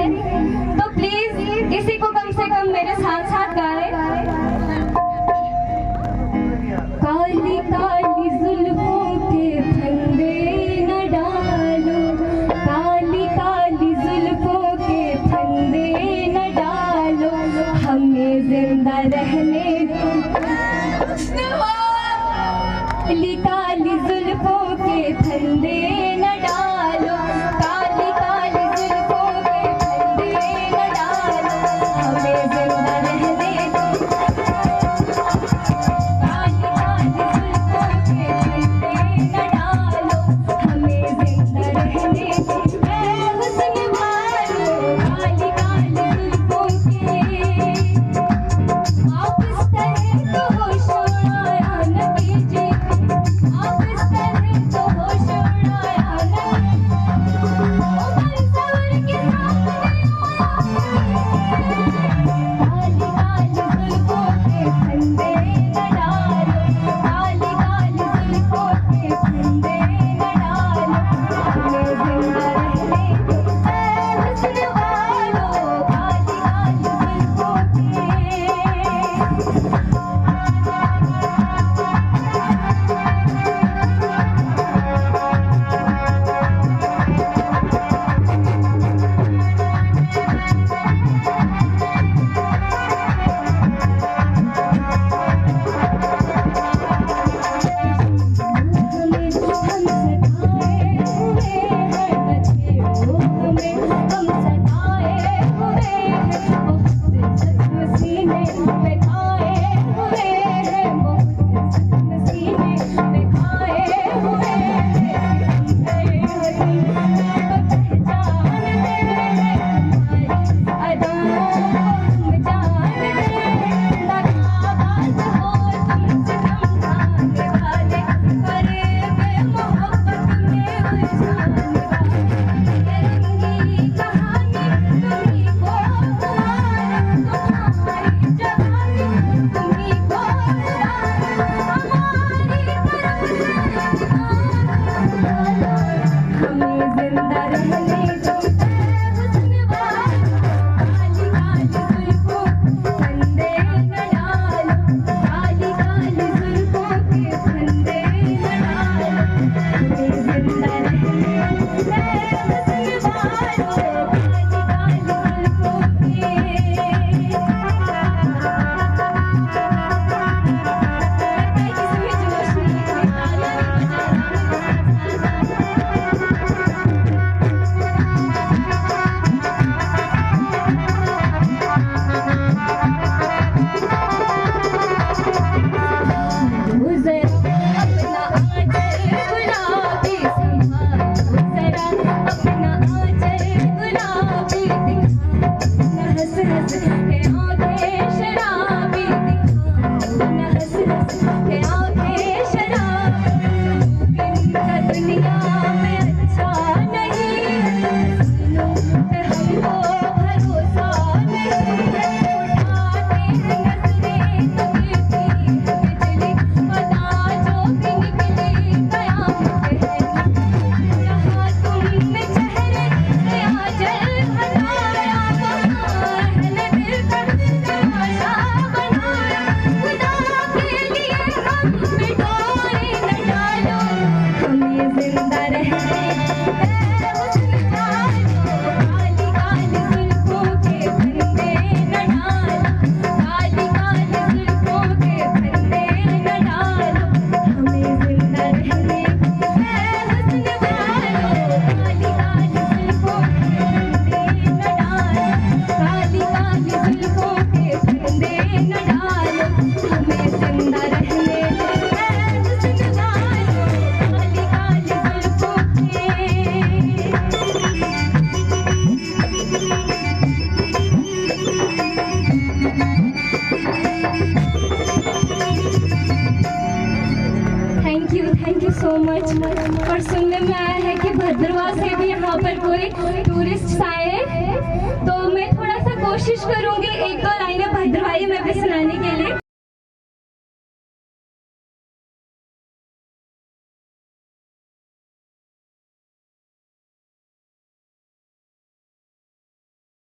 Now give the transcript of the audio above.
तो प्लीज इसी को कम से कम मेरे साथ साथ गाए। काली काली जुल्फों के फंदे न डालो, काली काली जुल्फों के फंदे न डालो, हमें जिंदा रहने दो। काली काली जुल्फों के फंदे न डालो, काली काली जुल्फों के फंदे न डालो, हमें जिंदा रहने दो। काली काली जुल्फों के फंदे न डालो, हमें जिंदा रहने दो। ऐ हुस्न वालो काली काली जुल्फों के, आप इस तरह तो होश उड़ाया न कीजिए, आप इस तरह तो होश उड़ाया न, ओ मंसूर के सामने काली काली जुल्फों के फंदे न डालो, काली काली जुल्फों के फंदे न डालो, हमें जिंदा रहने दो। ऐ हुस्न वालो काली काली जुल्फों के। Thank you so much. और सुनने में आया है कि भद्रवाह से भी यहाँ पर कोई टूरिस्ट आए हैं, तो मैं थोड़ा सा कोशिश करूँगी एक दो लाइनें भद्रवाही में भी सुनाने के लिए।